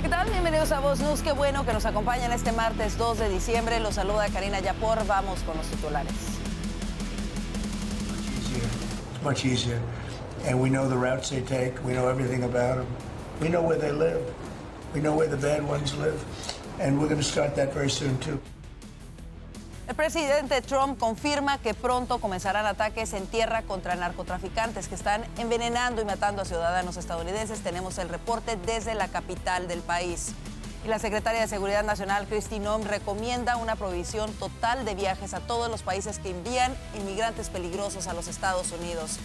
¿qué tal? Bienvenidos a Voz News. Qué bueno que nos acompañan este martes 2 de diciembre. Los saluda Karina Yapor. Vamos con los titulares. It's much easier. And we know the routes they take. We know everything about them. We know where they live. We know where the bad ones live. And we're going to start that very soon, too. El presidente Trump confirma que pronto comenzarán ataques en tierra contra narcotraficantes que están envenenando y matando a ciudadanos estadounidenses. Tenemos el reporte desde la capital del país. Y la secretaria de Seguridad Nacional, Kristi Noem, recomienda una prohibición total de viajes a todos los países que envían inmigrantes peligrosos a los Estados Unidos.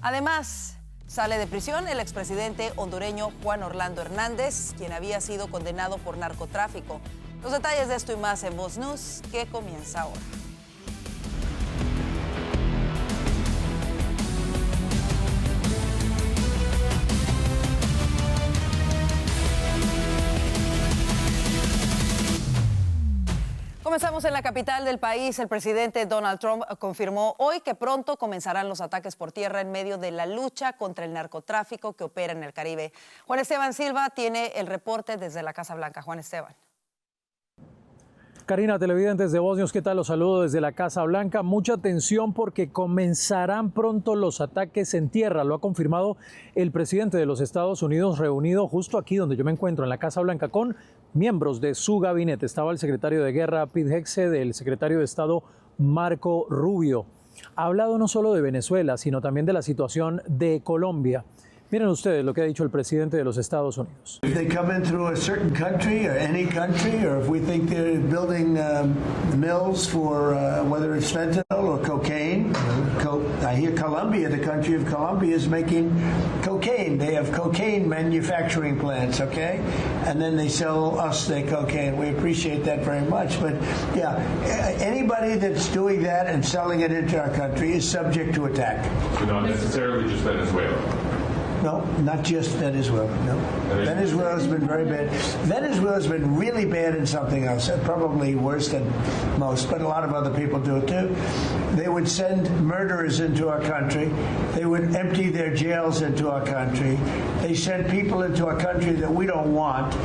Además, sale de prisión el expresidente hondureño Juan Orlando Hernández, quien había sido condenado por narcotráfico. Los detalles de esto y más en Voz News, que comienza ahora. Comenzamos en la capital del país. El presidente Donald Trump confirmó hoy que pronto comenzarán los ataques por tierra en medio de la lucha contra el narcotráfico que opera en el Caribe. Juan Esteban Silva tiene el reporte desde la Casa Blanca. Juan Esteban. Karina, televidentes de Voz News, ¿qué tal? Los saludo desde la Casa Blanca. Mucha atención porque comenzarán pronto los ataques en tierra. Lo ha confirmado el presidente de los Estados Unidos, reunido justo aquí donde yo me encuentro, en la Casa Blanca, con miembros de su gabinete. Estaba el secretario de Guerra, Pete Hegseth, el secretario de Estado, Marco Rubio. Ha hablado no solo de Venezuela, sino también de la situación de Colombia. Miren ustedes lo que ha dicho el presidente de los Estados Unidos. If they come in through a certain country or any country, or if we think they're building mills for whether it's fentanyl or cocaine. I hear Colombia, the country of Colombia, is making cocaine. They have cocaine manufacturing plants, okay? And then they sell us their cocaine. We appreciate that very much. But yeah, anybody that's doing that and selling it into our country is subject to attack. So not necessarily just Venezuela. No, not just Venezuela, no. Venezuela's been very bad. Venezuela's been really bad in something else, probably worse than most, but a lot of other people do it too. They would send murderers into our country. They would empty their jails into our country. They send people into our country that we don't want.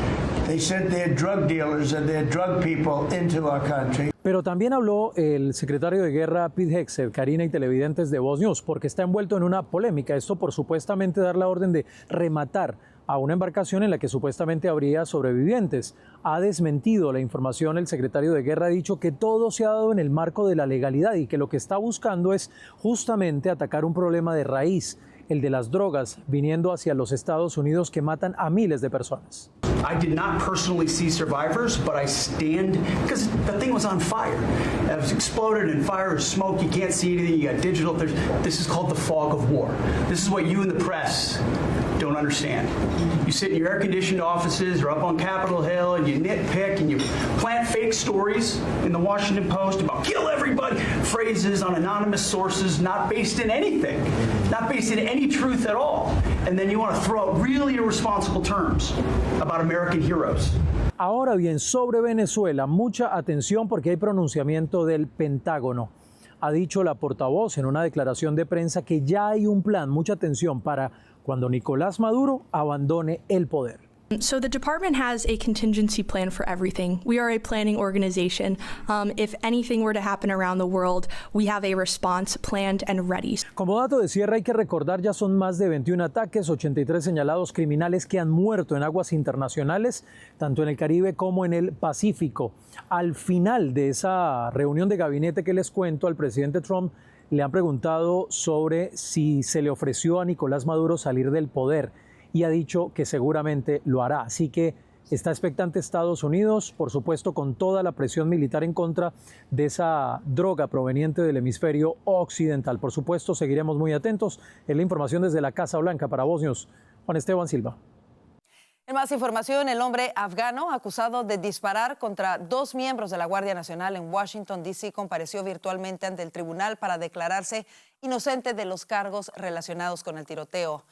They sent their drug dealers and their drug people into our country. Pero también habló el secretario de Guerra, Pete Hegseth, Karina y televidentes de Voz News, porque está envuelto en una polémica. Esto por supuestamente dar la orden de rematar a una embarcación en la que supuestamente habría sobrevivientes. Ha desmentido la información el secretario de Guerra, ha dicho que todo se ha dado en el marco de la legalidad y que lo que está buscando es justamente atacar un problema de raíz, el de las drogas, viniendo hacia los Estados Unidos que matan a miles de personas. I did not personally see survivors, but I stand, because the thing was on fire. It was exploded in fire or smoke. You can't see anything. You got digital. This is called the fog of war. This is what you in the press don't understand. You sit in your air-conditioned offices or up on Capitol Hill and you nitpick and you plant fake stories in the Washington Post about kill everybody, phrases on anonymous sources not based in anything, not based in any truth at all. And then you want to throw out really irresponsible terms about American heroes. Ahora bien, sobre Venezuela, mucha atención porque hay pronunciamiento del Pentágono. Ha dicho la portavoz en una declaración de prensa que ya hay un plan, mucha atención, para cuando Nicolás Maduro abandone el poder. So the department has a contingency plan for everything. We are a planning organization. If anything were to happen around the world, we have a response planned and ready. Como dato de cierre hay que recordar ya son más de 21 ataques, 83 señalados criminales que han muerto en aguas internacionales, tanto en el Caribe como en el Pacífico. Al final de esa reunión de gabinete que les cuento, al presidente Trump le han preguntado sobre si se le ofreció a Nicolás Maduro salir del poder y ha dicho que seguramente lo hará. Así que está expectante Estados Unidos, por supuesto con toda la presión militar en contra de esa droga proveniente del hemisferio occidental. Por supuesto, seguiremos muy atentos. En la información desde la Casa Blanca para Voz News, Juan Esteban Silva. En más información, el hombre afgano acusado de disparar contra 2 miembros de la Guardia Nacional en Washington, D.C., compareció virtualmente ante el tribunal para declararse inocente de los cargos relacionados con el tiroteo.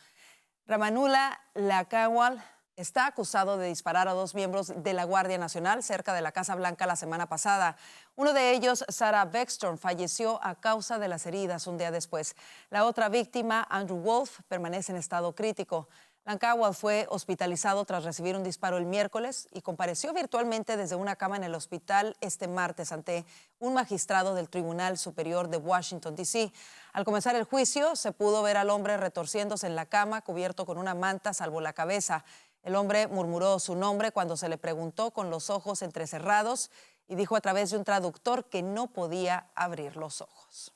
Ramanullah Lakawal está acusado de disparar a 2 miembros de la Guardia Nacional cerca de la Casa Blanca la semana pasada. Uno de ellos, Sarah Beckstrom, falleció a causa de las heridas un día después. La otra víctima, Andrew Wolf, permanece en estado crítico. Langkowal fue hospitalizado tras recibir un disparo el miércoles y compareció virtualmente desde una cama en el hospital este martes ante un magistrado del Tribunal Superior de Washington, D.C. Al comenzar el juicio, se pudo ver al hombre retorciéndose en la cama, cubierto con una manta salvo la cabeza. El hombre murmuró su nombre cuando se le preguntó con los ojos entrecerrados y dijo a través de un traductor que no podía abrir los ojos.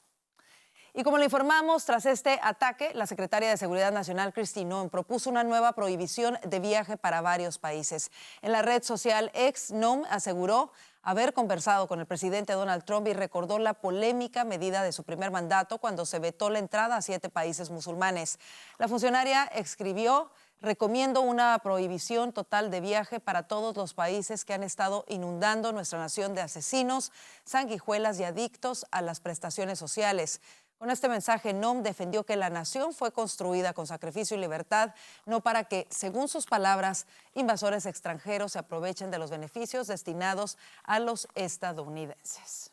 Y como le informamos, tras este ataque, la secretaria de Seguridad Nacional, Kristi Noem, propuso una nueva prohibición de viaje para varios países. En la red social X, Noem aseguró haber conversado con el presidente Donald Trump y recordó la polémica medida de su primer mandato cuando se vetó la entrada a 7 países musulmanes. La funcionaria escribió: recomiendo una prohibición total de viaje para todos los países que han estado inundando nuestra nación de asesinos, sanguijuelas y adictos a las prestaciones sociales. Con este mensaje, Noem defendió que la nación fue construida con sacrificio y libertad, no para que, según sus palabras, invasores extranjeros se aprovechen de los beneficios destinados a los estadounidenses.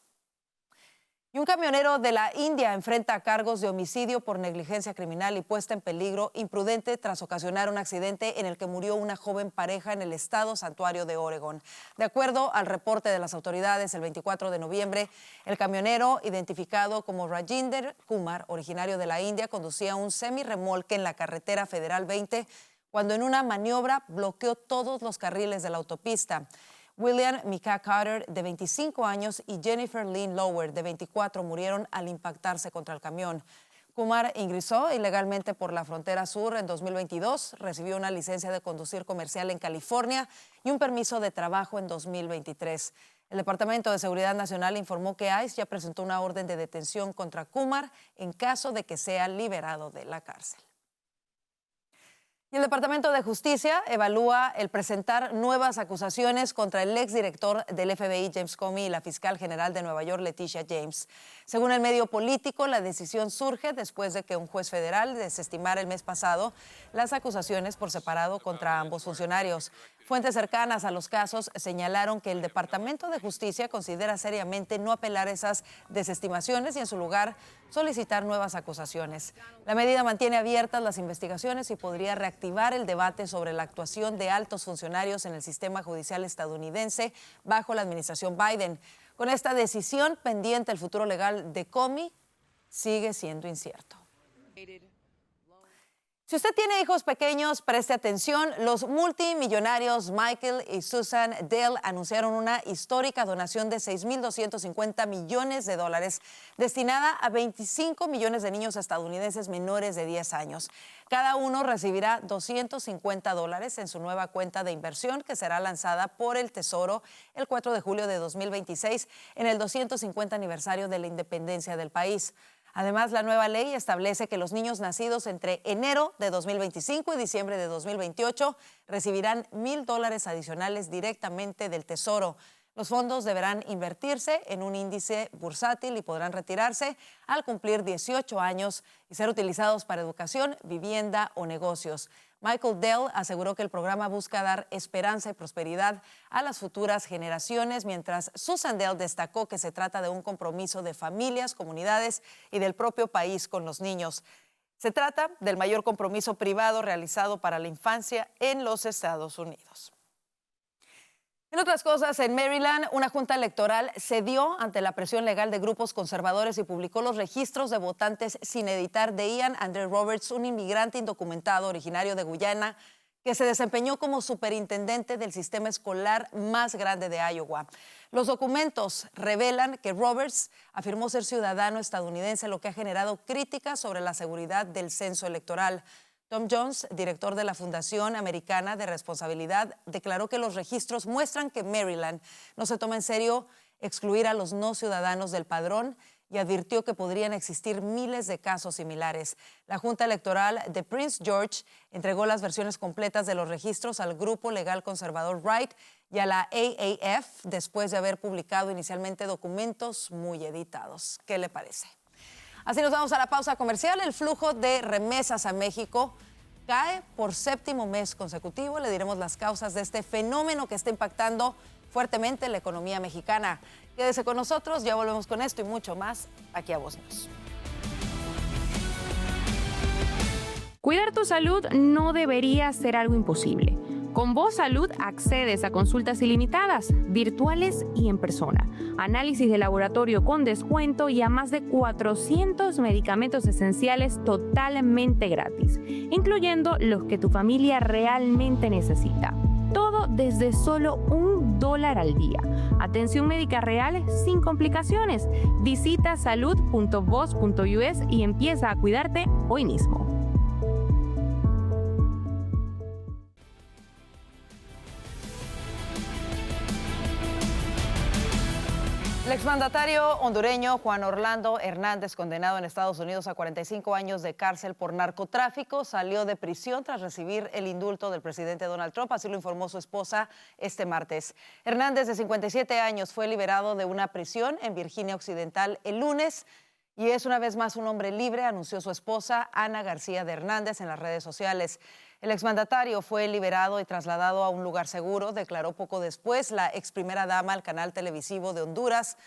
Y un camionero de la India enfrenta cargos de homicidio por negligencia criminal y puesta en peligro imprudente tras ocasionar un accidente en el que murió una joven pareja en el estado santuario de Oregón. De acuerdo al reporte de las autoridades, el 24 de noviembre, el camionero, identificado como Rajinder Kumar, originario de la India, conducía un semirremolque en la carretera Federal 20 cuando en una maniobra bloqueó todos los carriles de la autopista. William Micah Carter, de 25 años, y Jennifer Lynn Lower, de 24, murieron al impactarse contra el camión. Kumar ingresó ilegalmente por la frontera sur en 2022, recibió una licencia de conducir comercial en California y un permiso de trabajo en 2023. El Departamento de Seguridad Nacional informó que ICE ya presentó una orden de detención contra Kumar en caso de que sea liberado de la cárcel. Y el Departamento de Justicia evalúa el presentar nuevas acusaciones contra el exdirector del FBI, James Comey, y la fiscal general de Nueva York, Letitia James. Según el medio político, la decisión surge después de que un juez federal desestimara el mes pasado las acusaciones por separado contra ambos funcionarios. Fuentes cercanas a los casos señalaron que el Departamento de Justicia considera seriamente no apelar esas desestimaciones y en su lugar solicitar nuevas acusaciones. La medida mantiene abiertas las investigaciones y podría reactivar el debate sobre la actuación de altos funcionarios en el sistema judicial estadounidense bajo la administración Biden. Con esta decisión pendiente, el futuro legal de Comey sigue siendo incierto. Si usted tiene hijos pequeños, preste atención. Los multimillonarios Michael y Susan Dell anunciaron una histórica donación de $6,250 millones destinada a 25 millones de niños estadounidenses menores de 10 años. Cada uno recibirá $250 en su nueva cuenta de inversión que será lanzada por el Tesoro el 4 de julio de 2026 en el 250 aniversario de la independencia del país. Además, la nueva ley establece que los niños nacidos entre enero de 2025 y diciembre de 2028 recibirán $1,000 adicionales directamente del Tesoro. Los fondos deberán invertirse en un índice bursátil y podrán retirarse al cumplir 18 años y ser utilizados para educación, vivienda o negocios. Michael Dell aseguró que el programa busca dar esperanza y prosperidad a las futuras generaciones, mientras Susan Dell destacó que se trata de un compromiso de familias, comunidades y del propio país con los niños. Se trata del mayor compromiso privado realizado para la infancia en los Estados Unidos. En otras cosas, en Maryland, una junta electoral cedió ante la presión legal de grupos conservadores y publicó los registros de votantes sin editar de Ian Andre Roberts, un inmigrante indocumentado originario de Guyana que se desempeñó como superintendente del sistema escolar más grande de Iowa. Los documentos revelan que Roberts afirmó ser ciudadano estadounidense, lo que ha generado críticas sobre la seguridad del censo electoral. Tom Jones, director de la Fundación Americana de Responsabilidad, declaró que los registros muestran que Maryland no se toma en serio excluir a los no ciudadanos del padrón y advirtió que podrían existir miles de casos similares. La Junta Electoral de Prince George entregó las versiones completas de los registros al grupo legal conservador Wright y a la AAF después de haber publicado inicialmente documentos muy editados. ¿Qué le parece? Así nos vamos a la pausa comercial. El flujo de remesas a México cae por 7º mes consecutivo. Le diremos las causas de este fenómeno que está impactando fuertemente la economía mexicana. Quédese con nosotros, ya volvemos con esto y mucho más aquí a Voz News. Cuidar tu salud no debería ser algo imposible. Con Voz Salud accedes a consultas ilimitadas, virtuales y en persona, análisis de laboratorio con descuento y a más de 400 medicamentos esenciales totalmente gratis, incluyendo los que tu familia realmente necesita. Todo desde solo $1 al día. Atención médica real sin complicaciones. Visita salud.voz.us y empieza a cuidarte hoy mismo. El exmandatario hondureño Juan Orlando Hernández, condenado en Estados Unidos a 45 años de cárcel por narcotráfico, salió de prisión tras recibir el indulto del presidente Donald Trump, así lo informó su esposa este martes. Hernández, de 57 años, fue liberado de una prisión en Virginia Occidental el lunes y es una vez más un hombre libre, anunció su esposa Ana García de Hernández en las redes sociales. El exmandatario fue liberado y trasladado a un lugar seguro, declaró poco después la ex primera dama al canal televisivo de Honduras,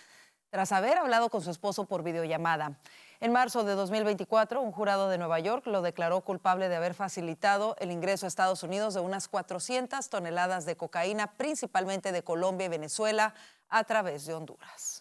tras haber hablado con su esposo por videollamada. En marzo de 2024, un jurado de Nueva York lo declaró culpable de haber facilitado el ingreso a Estados Unidos de unas 400 toneladas de cocaína, principalmente de Colombia y Venezuela, a través de Honduras.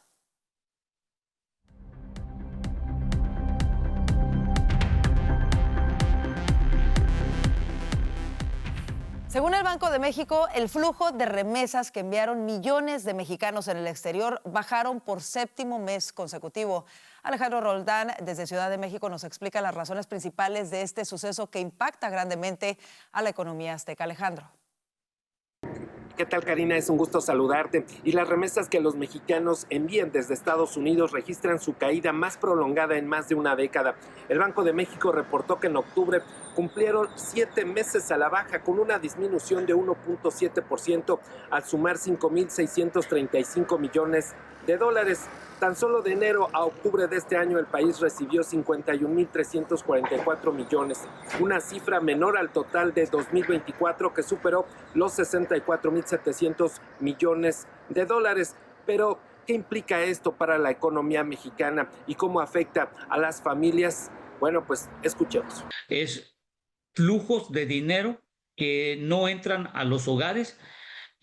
Según el Banco de México, el flujo de remesas que enviaron millones de mexicanos en el exterior bajaron por 7º mes consecutivo. Alejandro Roldán, desde Ciudad de México, nos explica las razones principales de este suceso que impacta grandemente a la economía azteca. Alejandro. ¿Qué tal, Karina? Es un gusto saludarte. Y las remesas que los mexicanos envían desde Estados Unidos registran su caída más prolongada en más de una década. El Banco de México reportó que en octubre cumplieron 7 meses a la baja, con una disminución de 1.7% al sumar 5.635 millones de dólares. Tan solo de enero a octubre de este año el país recibió 51.344 millones, una cifra menor al total de 2024 que superó los 64.700 millones de dólares. Pero, ¿qué implica esto para la economía mexicana y cómo afecta a las familias? Bueno, pues escuchemos. Es flujos de dinero que no entran a los hogares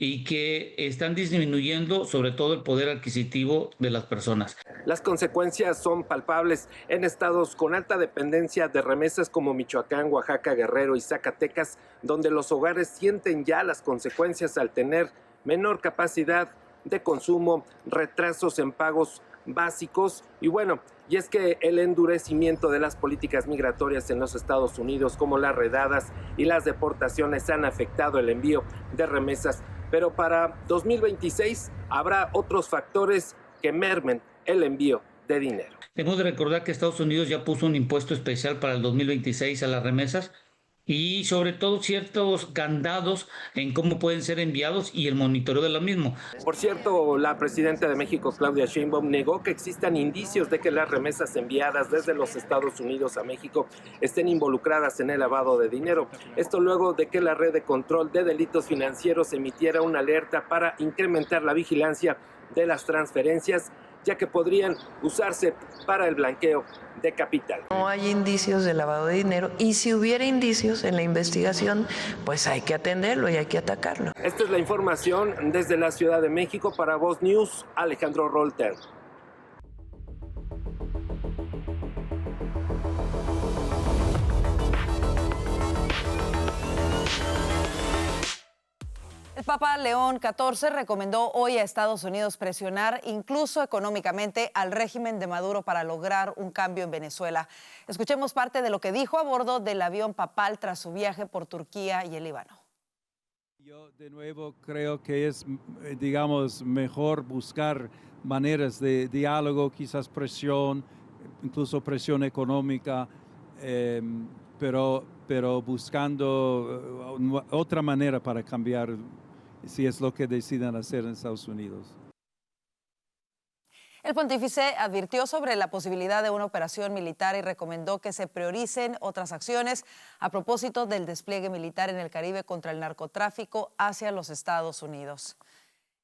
y que están disminuyendo sobre todo el poder adquisitivo de las personas. Las consecuencias son palpables en estados con alta dependencia de remesas como Michoacán, Oaxaca, Guerrero y Zacatecas, donde los hogares sienten ya las consecuencias al tener menor capacidad de consumo, retrasos en pagos básicos y bueno, y es que el endurecimiento de las políticas migratorias en los Estados Unidos, como las redadas y las deportaciones, han afectado el envío de remesas. Pero para 2026 habrá otros factores que mermen el envío de dinero. Tenemos de recordar que Estados Unidos ya puso un impuesto especial para el 2026 a las remesas y sobre todo ciertos candados en cómo pueden ser enviados y el monitoreo de lo mismo. Por cierto, la presidenta de México, Claudia Sheinbaum, negó que existan indicios de que las remesas enviadas desde los Estados Unidos a México estén involucradas en el lavado de dinero. Esto luego de que la Red de Control de Delitos Financieros emitiera una alerta para incrementar la vigilancia de las transferencias, ya que podrían usarse para el blanqueo de capital. No hay indicios de lavado de dinero y si hubiera indicios en la investigación, pues hay que atenderlo y hay que atacarlo. Esta es la información desde la Ciudad de México para Voz News, Alejandro Roldán. El Papa León XIV recomendó hoy a Estados Unidos presionar incluso económicamente al régimen de Maduro para lograr un cambio en Venezuela. Escuchemos parte de lo que dijo a bordo del avión papal tras su viaje por Turquía y el Líbano. Yo de nuevo creo que es, digamos, mejor buscar maneras de diálogo, quizás presión, incluso presión económica, pero buscando otra manera para cambiar, si es lo que decidan hacer en Estados Unidos. El pontífice advirtió sobre la posibilidad de una operación militar y recomendó que se prioricen otras acciones a propósito del despliegue militar en el Caribe contra el narcotráfico hacia los Estados Unidos.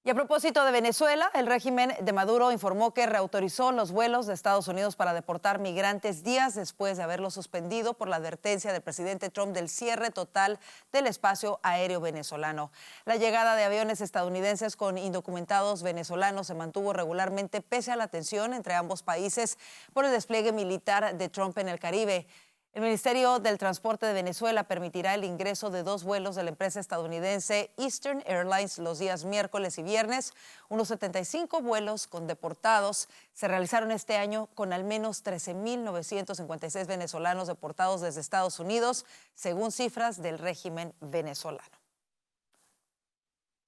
Y a propósito de Venezuela, el régimen de Maduro informó que reautorizó los vuelos de Estados Unidos para deportar migrantes días después de haberlos suspendido por la advertencia del presidente Trump del cierre total del espacio aéreo venezolano. La llegada de aviones estadounidenses con indocumentados venezolanos se mantuvo regularmente pese a la tensión entre ambos países por el despliegue militar de Trump en el Caribe. El Ministerio del Transporte de Venezuela permitirá el ingreso de 2 vuelos de la empresa estadounidense Eastern Airlines los días miércoles y viernes. Unos 75 vuelos con deportados se realizaron este año con al menos 13.956 venezolanos deportados desde Estados Unidos, según cifras del régimen venezolano.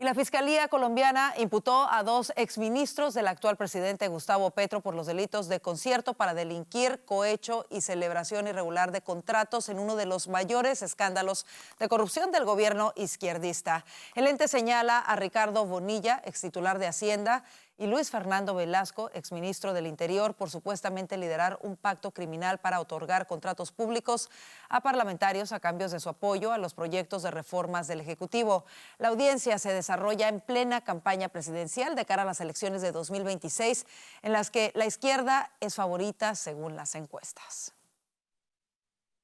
Y la Fiscalía colombiana imputó a 2 exministros del actual presidente Gustavo Petro por los delitos de concierto para delinquir, cohecho y celebración irregular de contratos en uno de los mayores escándalos de corrupción del gobierno izquierdista. El ente señala a Ricardo Bonilla, extitular de Hacienda, y Luis Fernando Velasco, exministro del Interior, por supuestamente liderar un pacto criminal para otorgar contratos públicos a parlamentarios a cambio de su apoyo a los proyectos de reformas del Ejecutivo. La audiencia se desarrolla en plena campaña presidencial de cara a las elecciones de 2026, en las que la izquierda es favorita según las encuestas.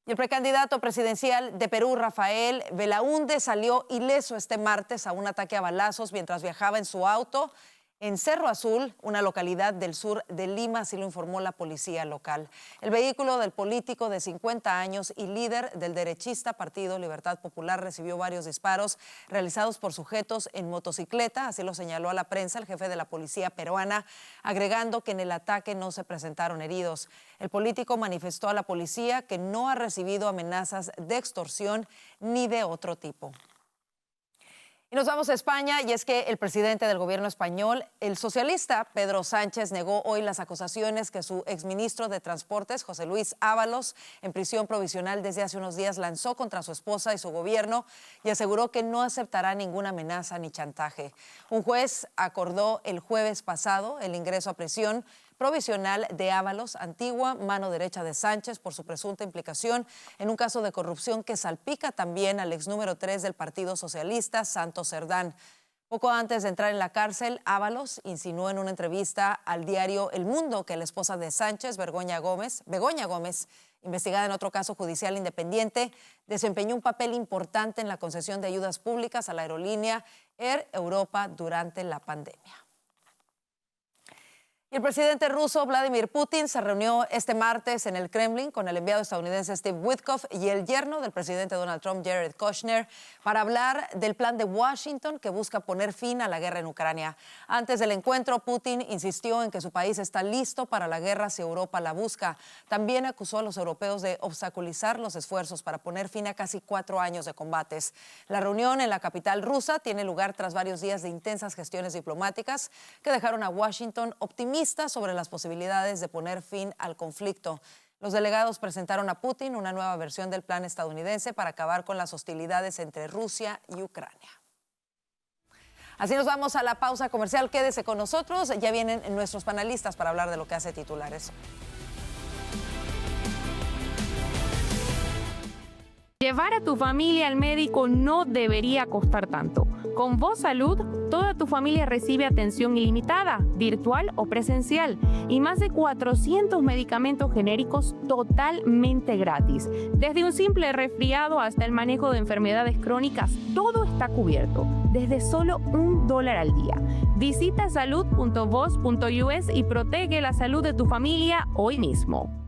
Y el precandidato presidencial de Perú, Rafael Belaúnde, salió ileso este martes a un ataque a balazos mientras viajaba en su auto en Cerro Azul, una localidad del sur de Lima, así lo informó la policía local. El vehículo del político de 50 años y líder del derechista Partido Libertad Popular recibió varios disparos realizados por sujetos en motocicleta, así lo señaló a la prensa el jefe de la policía peruana, agregando que en el ataque no se presentaron heridos. El político manifestó a la policía que no ha recibido amenazas de extorsión ni de otro tipo. Y nos vamos a España, y es que el presidente del gobierno español, el socialista Pedro Sánchez, negó hoy las acusaciones que su exministro de Transportes, José Luis Ábalos, en prisión provisional desde hace unos días, lanzó contra su esposa y su gobierno, y aseguró que no aceptará ninguna amenaza ni chantaje. Un juez acordó el jueves pasado el ingreso a prisión provisional de Ábalos, antigua mano derecha de Sánchez, por su presunta implicación en un caso de corrupción que salpica también al ex número 3 del Partido Socialista, Santos Cerdán. Poco antes de entrar en la cárcel, Ábalos insinuó en una entrevista al diario El Mundo que la esposa de Sánchez, Begoña Gómez, investigada en otro caso judicial independiente, desempeñó un papel importante en la concesión de ayudas públicas a la aerolínea Air Europa durante la pandemia. El presidente ruso Vladimir Putin se reunió este martes en el Kremlin con el enviado estadounidense Steve Witkoff y el yerno del presidente Donald Trump, Jared Kushner, para hablar del plan de Washington que busca poner fin a la guerra en Ucrania. Antes del encuentro, Putin insistió en que su país está listo para la guerra si Europa la busca. También acusó a los europeos de obstaculizar los esfuerzos para poner fin a casi 4 años de combates. La reunión en la capital rusa tiene lugar tras varios días de intensas gestiones diplomáticas que dejaron a Washington optimista sobre las posibilidades de poner fin al conflicto. Los delegados presentaron a Putin una nueva versión del plan estadounidense para acabar con las hostilidades entre Rusia y Ucrania. Así nos vamos a la pausa comercial. Quédese con nosotros. Ya vienen nuestros panelistas para hablar de lo que hace titulares. Llevar a tu familia al médico no debería costar tanto. Con Voz Salud, toda tu familia recibe atención ilimitada, virtual o presencial, y más de 400 medicamentos genéricos totalmente gratis. Desde un simple resfriado hasta el manejo de enfermedades crónicas, todo está cubierto, desde solo $1 al día. Visita salud.voz.us y protege la salud de tu familia hoy mismo.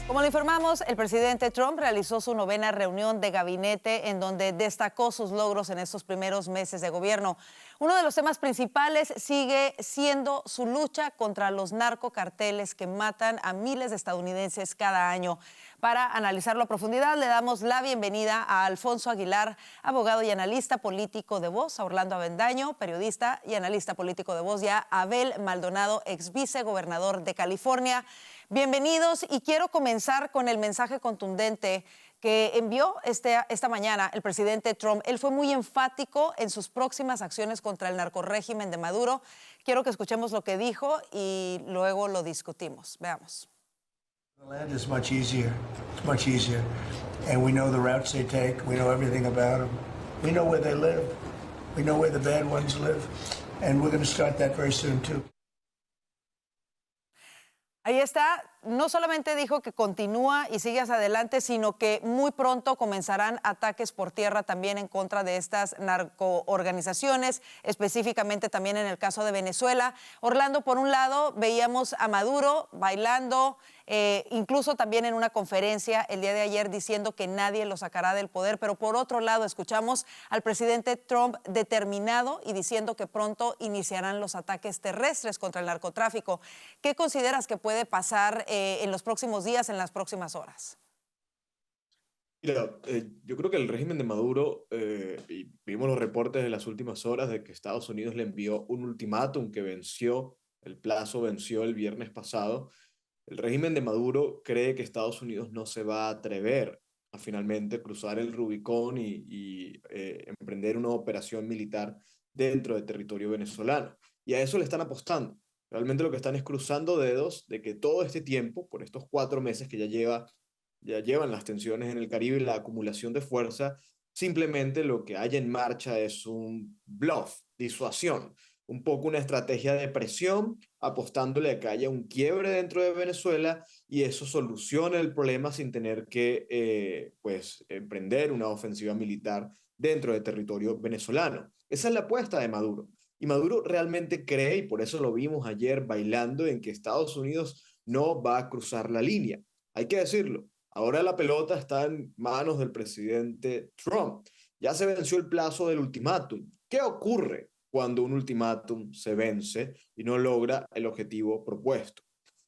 Como le informamos, el presidente Trump realizó su 9ª reunión de gabinete en donde destacó sus logros en estos primeros meses de gobierno. Uno de los temas principales sigue siendo su lucha contra los narcocarteles que matan a miles de estadounidenses cada año. Para analizarlo a profundidad, le damos la bienvenida a Alfonso Aguilar, abogado y analista político de Voz, a Orlando Avendaño, periodista y analista político de Voz, y a Abel Maldonado, ex vicegobernador de California. Bienvenidos, y quiero comenzar con el mensaje contundente que envió esta mañana el presidente Trump. Él fue muy enfático en sus próximas acciones contra el narcorrégimen de Maduro. Quiero que escuchemos lo que dijo y luego lo discutimos. Veamos. The land is much easier. It's much easier. And we know the routes they take. We know everything about them. We know where they live. We know where the bad ones live. And we're going to start that very soon, too. Ahí está, no solamente dijo que continúa y sigue hacia adelante, sino que muy pronto comenzarán ataques por tierra también en contra de estas narcoorganizaciones, específicamente también en el caso de Venezuela. Orlando, por un lado, veíamos a Maduro bailando, incluso también en una conferencia el día de ayer diciendo que nadie lo sacará del poder, pero por otro lado escuchamos al presidente Trump determinado y diciendo que pronto iniciarán los ataques terrestres contra el narcotráfico. ¿Qué consideras que puede pasar en los próximos días, en las próximas horas? Mira, yo creo que el régimen de Maduro, y vimos los reportes de las últimas horas de que Estados Unidos le envió un ultimátum que venció, el plazo venció el viernes pasado. El régimen de Maduro cree que Estados Unidos no se va a atrever a finalmente cruzar el Rubicón y emprender una operación militar dentro del territorio venezolano. Y a eso le están apostando. Realmente lo que están es cruzando dedos de que todo este tiempo, por estos 4 meses que ya llevan las tensiones en el Caribe y la acumulación de fuerza, simplemente lo que hay en marcha es un bluff, disuasión, un poco una estrategia de presión, apostándole a que haya un quiebre dentro de Venezuela y eso solucione el problema sin tener que emprender una ofensiva militar dentro del territorio venezolano. Esa es la apuesta de Maduro. Y Maduro realmente cree, y por eso lo vimos ayer bailando, en que Estados Unidos no va a cruzar la línea. Hay que decirlo. Ahora la pelota está en manos del presidente Trump. Ya se venció el plazo del ultimátum. ¿Qué ocurre cuando un ultimátum se vence y no logra el objetivo propuesto?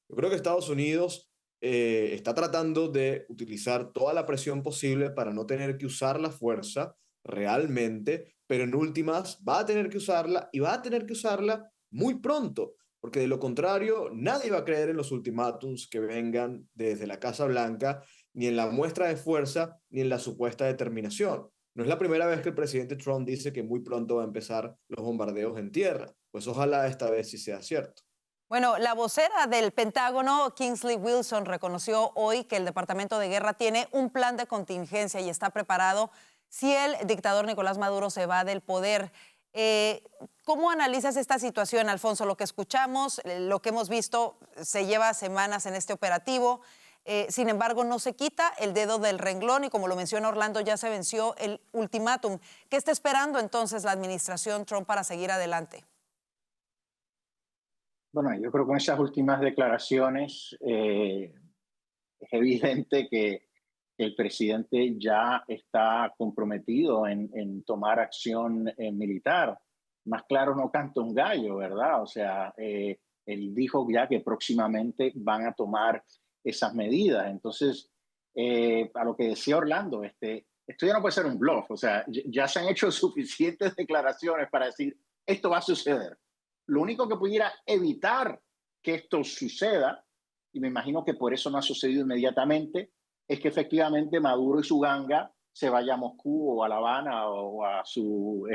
Yo creo que Estados Unidos está tratando de utilizar toda la presión posible para no tener que usar la fuerza realmente, pero en últimas va a tener que usarla y va a tener que usarla muy pronto, porque de lo contrario nadie va a creer en los ultimátums que vengan desde la Casa Blanca, ni en la muestra de fuerza, ni en la supuesta determinación. No es la primera vez que el presidente Trump dice que muy pronto va a empezar los bombardeos en tierra. Pues ojalá esta vez sí sea cierto. Bueno, la vocera del Pentágono, Kingsley Wilson, reconoció hoy que el Departamento de Guerra tiene un plan de contingencia y está preparado si el dictador Nicolás Maduro se va del poder. ¿Cómo analizas esta situación, Alfonso? Lo que escuchamos, lo que hemos visto, se lleva semanas en este operativo. Sin embargo, no se quita el dedo del renglón y, como lo menciona Orlando, ya se venció el ultimátum. ¿Qué está esperando entonces la administración Trump para seguir adelante? Bueno, yo creo que con esas últimas declaraciones es evidente que el presidente ya está comprometido en tomar acción militar. Más claro no canta un gallo, ¿verdad? O sea, él dijo ya que próximamente van a tomar esas medidas. Entonces, a lo que decía Orlando, esto ya no puede ser un bluff. O sea, ya se han hecho suficientes declaraciones para decir, esto va a suceder. Lo único que pudiera evitar que esto suceda, y me imagino que por eso no ha sucedido inmediatamente, es que efectivamente Maduro y su ganga se vaya a Moscú o a La Habana o a su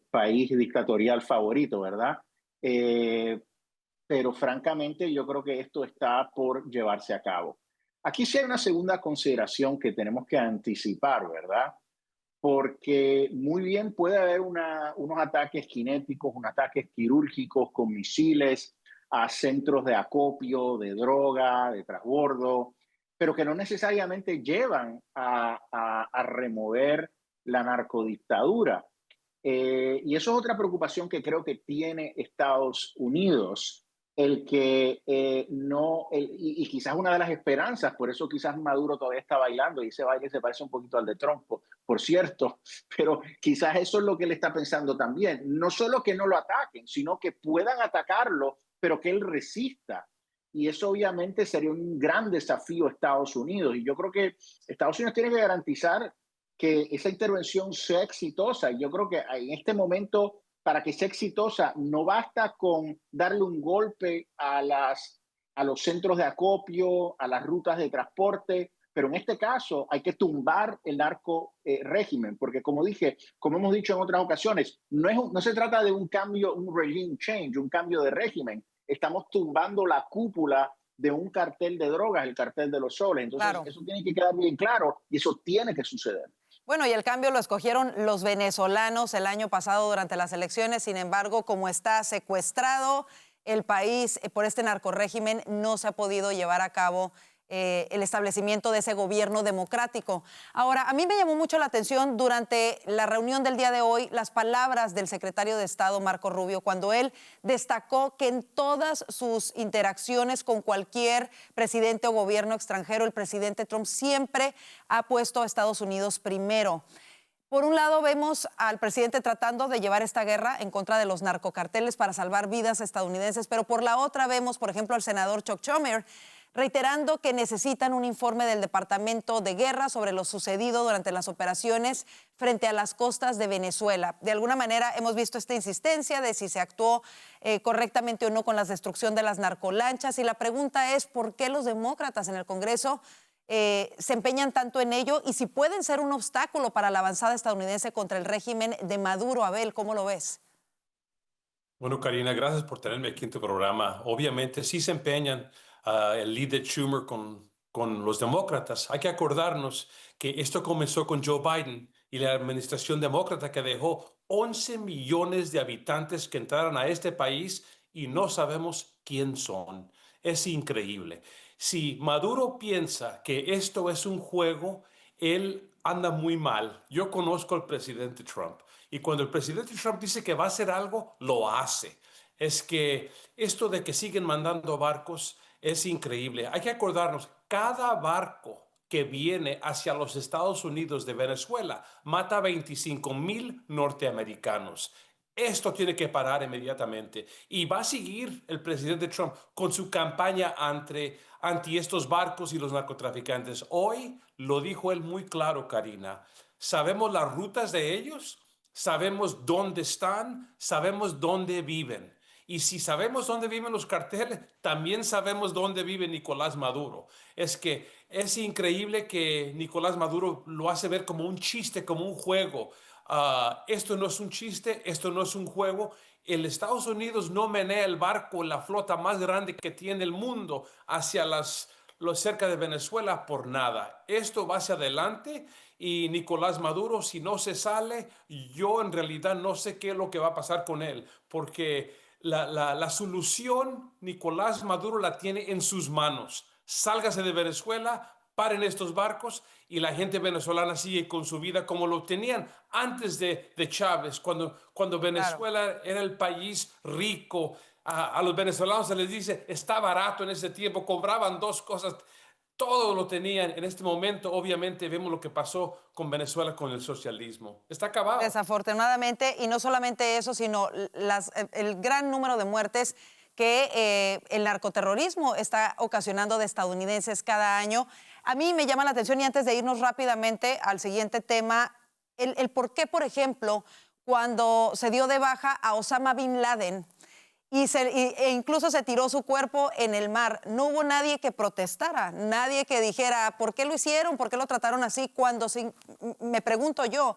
país dictatorial favorito, ¿verdad? Pero francamente yo creo que esto está por llevarse a cabo. Aquí sí hay una segunda consideración que tenemos que anticipar, ¿verdad? Porque muy bien puede haber unos ataques cinéticos, unos ataques quirúrgicos con misiles a centros de acopio, de droga, de transbordo, pero que no necesariamente llevan a remover la narcodictadura. Y eso es otra preocupación que creo que tiene Estados Unidos, y quizás una de las esperanzas, por eso quizás Maduro todavía está bailando y ese baile se parece un poquito al de Trump, por cierto, pero quizás eso es lo que él está pensando también. No solo que no lo ataquen, sino que puedan atacarlo, pero que él resista. Y eso obviamente sería un gran desafío a Estados Unidos. Y yo creo que Estados Unidos tiene que garantizar que esa intervención sea exitosa. Y yo creo que en este momento, para que sea exitosa, no basta con darle un golpe a los centros de acopio, a las rutas de transporte, pero en este caso hay que tumbar el narco régimen, porque como hemos dicho en otras ocasiones, no se trata de un cambio, un regime change, un cambio de régimen. Estamos tumbando la cúpula de un cartel de drogas, el cartel de los soles. Entonces, claro, eso tiene que quedar bien claro y eso tiene que suceder. Bueno, y el cambio lo escogieron los venezolanos el año pasado durante las elecciones. Sin embargo, como está secuestrado el país por este narcorrégimen, no se ha podido llevar a cabo el establecimiento de ese gobierno democrático. Ahora, a mí me llamó mucho la atención durante la reunión del día de hoy las palabras del secretario de Estado, Marco Rubio, cuando él destacó que en todas sus interacciones con cualquier presidente o gobierno extranjero, el presidente Trump siempre ha puesto a Estados Unidos primero. Por un lado, vemos al presidente tratando de llevar esta guerra en contra de los narcocarteles para salvar vidas estadounidenses, pero por la otra vemos, por ejemplo, al senador Chuck Schumer reiterando que necesitan un informe del Departamento de Guerra sobre lo sucedido durante las operaciones frente a las costas de Venezuela. De alguna manera hemos visto esta insistencia de si se actuó correctamente o no con la destrucción de las narcolanchas, y la pregunta es ¿por qué los demócratas en el Congreso se empeñan tanto en ello y si pueden ser un obstáculo para la avanzada estadounidense contra el régimen de Maduro? Abel, ¿cómo lo ves? Bueno, Karina, gracias por tenerme aquí en tu programa. Obviamente sí se empeñan el líder Schumer con los demócratas. Hay que acordarnos que esto comenzó con Joe Biden y la administración demócrata, que dejó 11 millones de habitantes que entraron a este país y no sabemos quién son. Es increíble. Si Maduro piensa que esto es un juego, él anda muy mal. Yo conozco al presidente Trump y cuando el presidente Trump dice que va a hacer algo, lo hace. Es que esto de que siguen mandando barcos es increíble. Hay que acordarnos, cada barco que viene hacia los Estados Unidos de Venezuela mata a 25,000 norteamericanos. Esto tiene que parar inmediatamente. Y va a seguir el presidente Trump con su campaña anti estos barcos y los narcotraficantes. Hoy lo dijo él muy claro, Karina. Sabemos las rutas de ellos, sabemos dónde están, sabemos dónde viven. Y si sabemos dónde viven los carteles, también sabemos dónde vive Nicolás Maduro. Es que es increíble que Nicolás Maduro lo hace ver como un chiste, como un juego. Esto no es un chiste, esto no es un juego. El Estados Unidos no menea el barco, la flota más grande que tiene el mundo, hacia cerca de Venezuela por nada. Esto va hacia adelante y Nicolás Maduro, si no se sale, yo en realidad no sé qué es lo que va a pasar con él, porque la solución Nicolás Maduro la tiene en sus manos. Sálgase de Venezuela, paren estos barcos y la gente venezolana sigue con su vida como lo tenían antes de Chávez, cuando Venezuela era el país rico. A los venezolanos se les dice, está barato en ese tiempo, cobraban dos cosas, todo lo tenían. En este momento, obviamente, vemos lo que pasó con Venezuela con el socialismo. Está acabado. Desafortunadamente, y no solamente eso, sino el gran número de muertes que el narcoterrorismo está ocasionando de estadounidenses cada año. A mí me llama la atención, y antes de irnos rápidamente al siguiente tema, el por qué, por ejemplo, cuando se dio de baja a Osama Bin Laden e incluso se tiró su cuerpo en el mar, no hubo nadie que protestara, nadie que dijera ¿por qué lo hicieron? ¿Por qué lo trataron así? Me pregunto yo,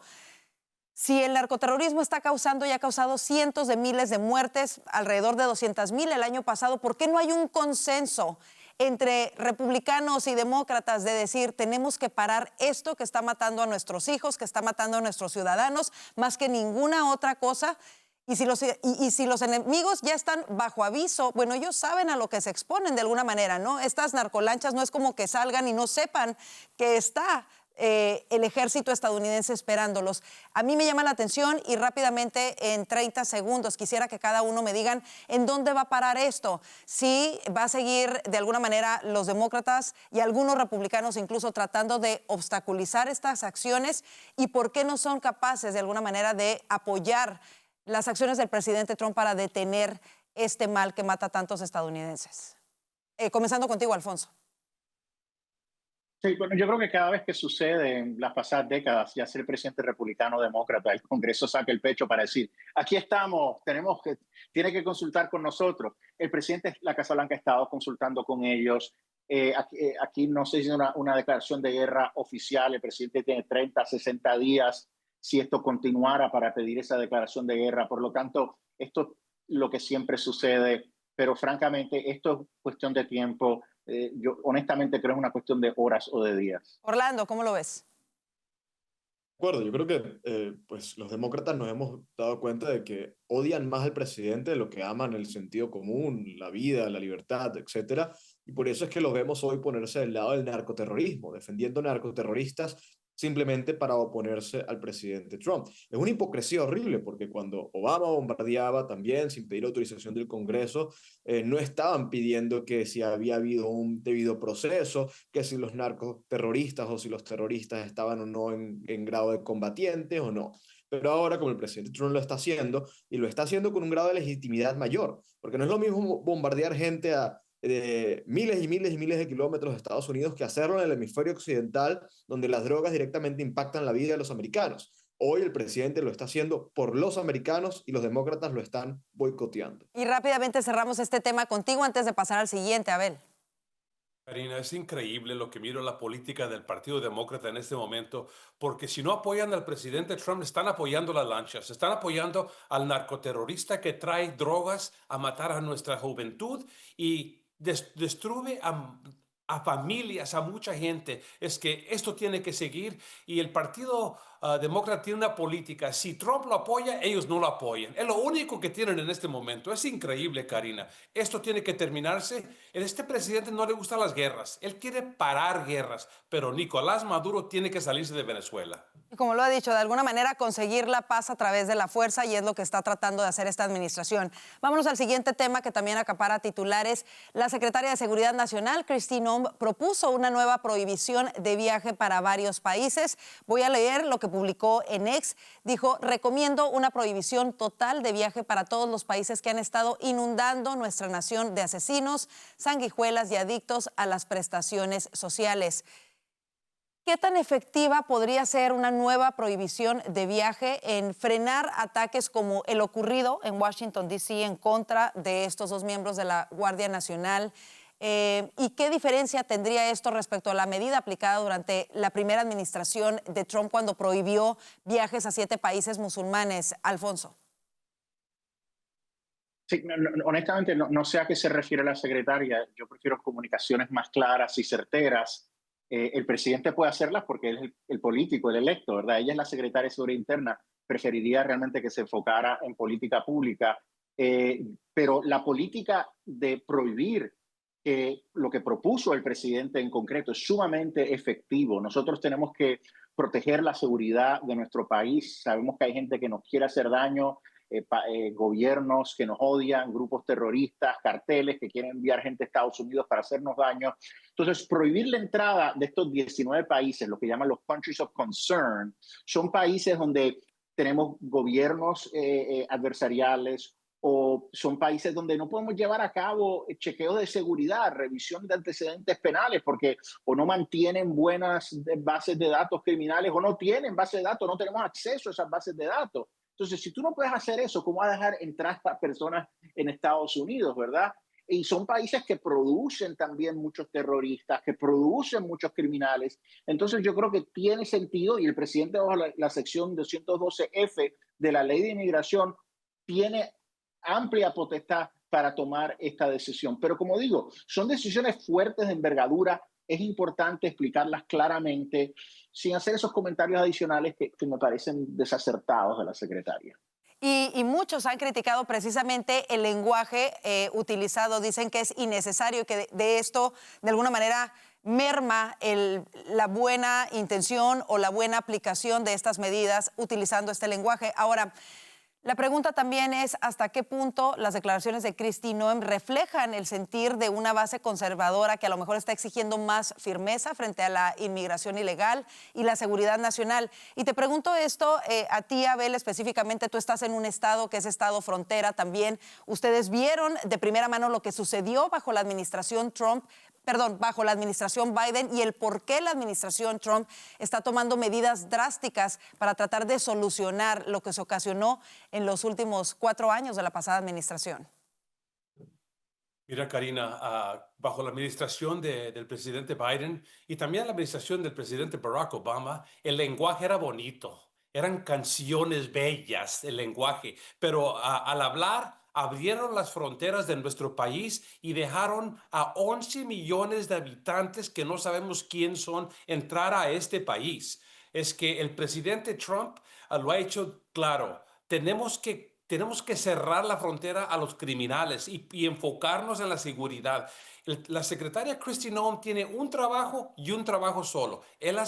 si el narcoterrorismo está causando y ha causado cientos de miles de muertes, alrededor de 200,000 el año pasado, ¿por qué no hay un consenso entre republicanos y demócratas de decir tenemos que parar esto que está matando a nuestros hijos, que está matando a nuestros ciudadanos, más que ninguna otra cosa? Y si los enemigos ya están bajo aviso, bueno, ellos saben a lo que se exponen de alguna manera, ¿no? Estas narcolanchas no es como que salgan y no sepan que está el ejército estadounidense esperándolos. A mí me llama la atención y rápidamente en 30 segundos quisiera que cada uno me digan en dónde va a parar esto. Si va a seguir de alguna manera los demócratas y algunos republicanos incluso tratando de obstaculizar estas acciones, y por qué no son capaces de alguna manera de apoyar las acciones del presidente Trump para detener este mal que mata a tantos estadounidenses. Comenzando contigo, Alfonso. Sí, bueno, yo creo que cada vez que sucede en las pasadas décadas, ya sea el presidente republicano o demócrata, el Congreso saca el pecho para decir, aquí estamos, tiene que consultar con nosotros. El presidente, la Casa Blanca ha estado consultando con ellos. Aquí no se hizo una declaración de guerra oficial. El presidente tiene 30, 60 días si esto continuara para pedir esa declaración de guerra. Por lo tanto, esto es lo que siempre sucede, pero francamente esto es cuestión de tiempo. yo honestamente creo que es una cuestión de horas o de días. Orlando, ¿cómo lo ves? De acuerdo, yo creo que pues los demócratas nos hemos dado cuenta de que odian más al presidente de lo que aman el sentido común, la vida, la libertad, etcétera, y por eso es que los vemos hoy ponerse del lado del narcoterrorismo, defendiendo narcoterroristas simplemente para oponerse al presidente Trump. Es una hipocresía horrible porque cuando Obama bombardeaba también sin pedir autorización del Congreso, no estaban pidiendo que si había habido un debido proceso, que si los narcoterroristas o si los terroristas estaban o no en grado de combatientes o no. Pero ahora, como el presidente Trump lo está haciendo, y lo está haciendo con un grado de legitimidad mayor, porque no es lo mismo bombardear gente a miles y miles y miles de kilómetros de Estados Unidos que hacerlo en el hemisferio occidental, donde las drogas directamente impactan la vida de los americanos. Hoy el presidente lo está haciendo por los americanos y los demócratas lo están boicoteando. Y rápidamente cerramos este tema contigo antes de pasar al siguiente, Abel. Karina, es increíble lo que miro la política del Partido Demócrata en este momento, porque si no apoyan al presidente Trump, están apoyando las lanchas, están apoyando al narcoterrorista que trae drogas a matar a nuestra juventud y destruye a familias, a mucha gente. Es que esto tiene que seguir y el Partido Demócrata tiene una política. Si Trump lo apoya, ellos no lo apoyan. Es lo único que tienen en este momento. Es increíble, Karina. Esto tiene que terminarse. A este presidente no le gustan las guerras. Él quiere parar guerras, pero Nicolás Maduro tiene que salirse de Venezuela. Y como lo ha dicho, de alguna manera conseguir la paz a través de la fuerza, y es lo que está tratando de hacer esta administración. Vámonos al siguiente tema que también acapara titulares. La secretaria de Seguridad Nacional, Kristi Noem, propuso una nueva prohibición de viaje para varios países. Voy a leer lo que publicó en X. Dijo: recomiendo una prohibición total de viaje para todos los países que han estado inundando nuestra nación de asesinos, sanguijuelas y adictos a las prestaciones sociales. ¿Qué tan efectiva podría ser una nueva prohibición de viaje en frenar ataques como el ocurrido en Washington, D.C. en contra de estos dos miembros de la Guardia Nacional? ¿Y qué diferencia tendría esto respecto a la medida aplicada durante la primera administración de Trump cuando prohibió viajes a 7 países musulmanes? Alfonso. Sí, honestamente no sé a qué se refiere la secretaria. Yo prefiero comunicaciones más claras y certeras. El presidente puede hacerlas porque él es el político, el electo, ¿verdad? Ella es la secretaria de Seguridad Interna. Preferiría realmente que se enfocara en política pública. Pero la política de prohibir lo que propuso el presidente en concreto es sumamente efectivo. Nosotros tenemos que proteger la seguridad de nuestro país. Sabemos que hay gente que nos quiere hacer daño, gobiernos que nos odian, grupos terroristas, carteles que quieren enviar gente a Estados Unidos para hacernos daño. Entonces, prohibir la entrada de estos 19 países, lo que llaman los countries of concern, son países donde tenemos gobiernos adversariales, o son países donde no podemos llevar a cabo chequeos de seguridad, revisión de antecedentes penales, porque o no mantienen buenas bases de datos criminales o no tienen bases de datos, no tenemos acceso a esas bases de datos. Entonces, si tú no puedes hacer eso, ¿cómo vas a dejar entrar a personas en Estados Unidos, verdad? Y son países que producen también muchos terroristas, que producen muchos criminales. Entonces, yo creo que tiene sentido, y el presidente, bajo la sección 212F de la Ley de Inmigración, tiene amplia potestad para tomar esta decisión. Pero como digo, son decisiones fuertes de envergadura. Es importante explicarlas claramente, sin hacer esos comentarios adicionales que me parecen desacertados de la secretaria. Y muchos han criticado precisamente el lenguaje utilizado. Dicen que es innecesario, que de esto, de alguna manera, merma la buena intención o la buena aplicación de estas medidas utilizando este lenguaje. Ahora, la pregunta también es hasta qué punto las declaraciones de Kristi Noem reflejan el sentir de una base conservadora que a lo mejor está exigiendo más firmeza frente a la inmigración ilegal y la seguridad nacional. Y te pregunto esto a ti, Abel, específicamente. Tú estás en un estado que es estado frontera también. Ustedes vieron de primera mano lo que sucedió bajo la administración bajo la administración Biden, y el por qué la administración Trump está tomando medidas drásticas para tratar de solucionar lo que se ocasionó en los últimos 4 años de la pasada administración. Mira, Karina, bajo la administración del presidente Biden y también la administración del presidente Barack Obama, el lenguaje era bonito. Eran canciones bellas, el lenguaje, pero al hablar abrieron las fronteras de nuestro país y dejaron a 11 millones de habitantes que no sabemos quién son entrar a este país. Es que el presidente Trump lo ha hecho claro. Tenemos que cerrar la frontera a los criminales y enfocarnos en la seguridad. La secretaria Kristi Noem tiene un trabajo y un trabajo solo. Es la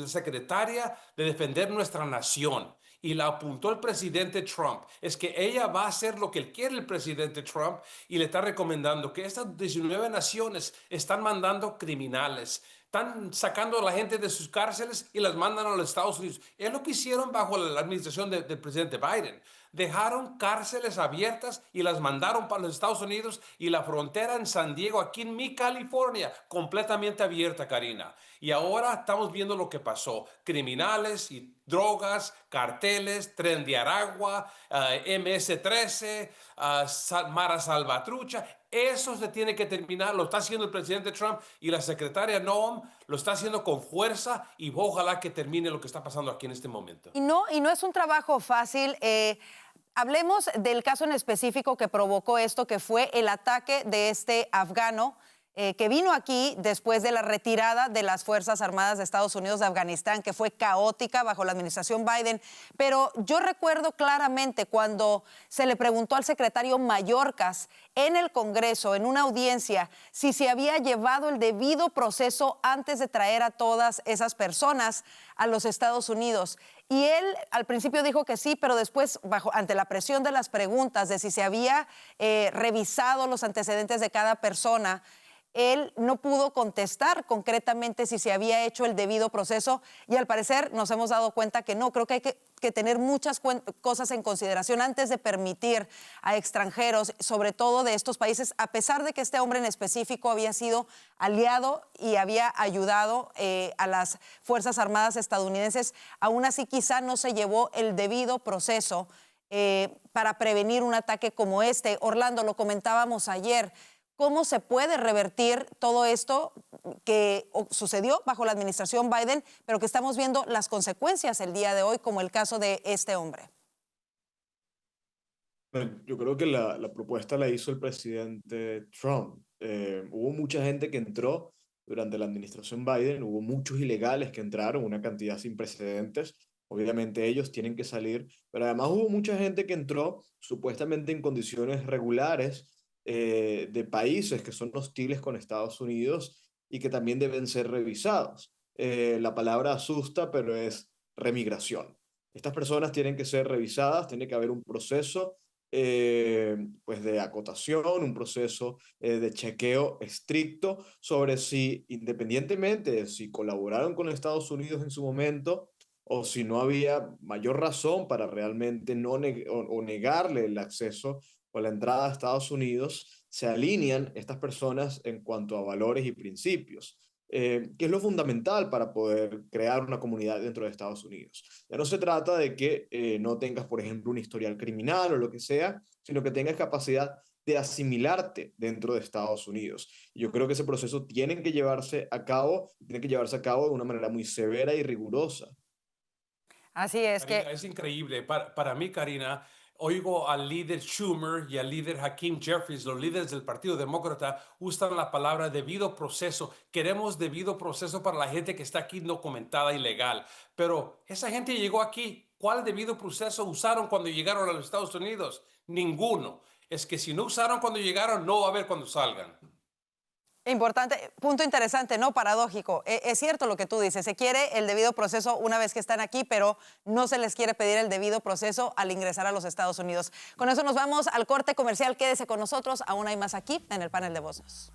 secretaria de defender nuestra nación. Y la apuntó el presidente Trump. Es que ella va a hacer lo que quiere el presidente Trump y le está recomendando que estas 19 naciones están mandando criminales. Están sacando a la gente de sus cárceles y las mandan a los Estados Unidos. Es lo que hicieron bajo la administración del presidente Biden. Dejaron cárceles abiertas y las mandaron para los Estados Unidos y la frontera en San Diego, aquí en mi California, completamente abierta, Karina. Y ahora estamos viendo lo que pasó. Criminales y drogas, carteles, Tren de Aragua, MS-13, Mara Salvatrucha. Eso se tiene que terminar. Lo está haciendo el presidente Trump y la secretaria Noem lo está haciendo con fuerza y ojalá que termine lo que está pasando aquí en este momento. Y no es un trabajo fácil. Hablemos del caso en específico que provocó esto, que fue el ataque de este afgano que vino aquí después de la retirada de las Fuerzas Armadas de Estados Unidos de Afganistán, que fue caótica bajo la administración Biden. Pero yo recuerdo claramente cuando se le preguntó al secretario Mayorkas en el Congreso, en una audiencia, si se había llevado el debido proceso antes de traer a todas esas personas a los Estados Unidos. Y él al principio dijo que sí, pero después, ante la presión de las preguntas de si se había revisado los antecedentes de cada persona, él no pudo contestar concretamente si se había hecho el debido proceso y al parecer nos hemos dado cuenta que no. Creo que hay que tener muchas cosas en consideración antes de permitir a extranjeros, sobre todo de estos países, a pesar de que este hombre en específico había sido aliado y había ayudado a las Fuerzas Armadas estadounidenses, aún así quizá no se llevó el debido proceso para prevenir un ataque como este. Orlando, lo comentábamos ayer. ¿Cómo se puede revertir todo esto que sucedió bajo la administración Biden, pero que estamos viendo las consecuencias el día de hoy, como el caso de este hombre? Bueno, yo creo que la propuesta la hizo el presidente Trump. Hubo mucha gente que entró durante la administración Biden, hubo muchos ilegales que entraron, una cantidad sin precedentes. Obviamente ellos tienen que salir, pero además hubo mucha gente que entró supuestamente en condiciones regulares, de países que son hostiles con Estados Unidos y que también deben ser revisados. La palabra asusta, pero es remigración. Estas personas tienen que ser revisadas, tiene que haber un proceso pues de acotación, un proceso de chequeo estricto sobre si, independientemente de si colaboraron con Estados Unidos en su momento o si no había mayor razón para realmente no negarle el acceso o la entrada a Estados Unidos, se alinean estas personas en cuanto a valores y principios, que es lo fundamental para poder crear una comunidad dentro de Estados Unidos. Ya no se trata de que no tengas, por ejemplo, un historial criminal o lo que sea, sino que tengas capacidad de asimilarte dentro de Estados Unidos. Y yo creo que ese proceso tiene que llevarse a cabo de una manera muy severa y rigurosa. Así es, Karina, es increíble. Para mí, Karina, oigo al líder Schumer y al líder Hakeem Jeffries, los líderes del Partido Demócrata, usan la palabra debido proceso. Queremos debido proceso para la gente que está aquí documentada ilegal. Pero esa gente llegó aquí. ¿Cuál debido proceso usaron cuando llegaron a los Estados Unidos? Ninguno. Es que si no usaron cuando llegaron, no va a haber cuando salgan. Importante, punto interesante, ¿no? Paradójico. Es cierto lo que tú dices, se quiere el debido proceso una vez que están aquí, pero no se les quiere pedir el debido proceso al ingresar a los Estados Unidos. Con eso nos vamos al corte comercial. Quédese con nosotros, aún hay más aquí en el panel de voces.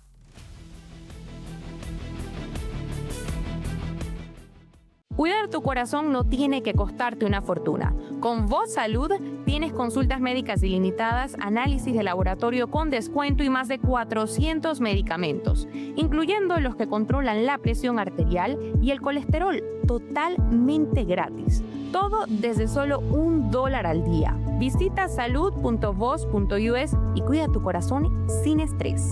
Cuidar tu corazón no tiene que costarte una fortuna. Con Voz Salud tienes consultas médicas ilimitadas, análisis de laboratorio con descuento y más de 400 medicamentos, incluyendo los que controlan la presión arterial y el colesterol, totalmente gratis. Todo desde solo $1 al día. Visita salud.voz.us y cuida tu corazón sin estrés.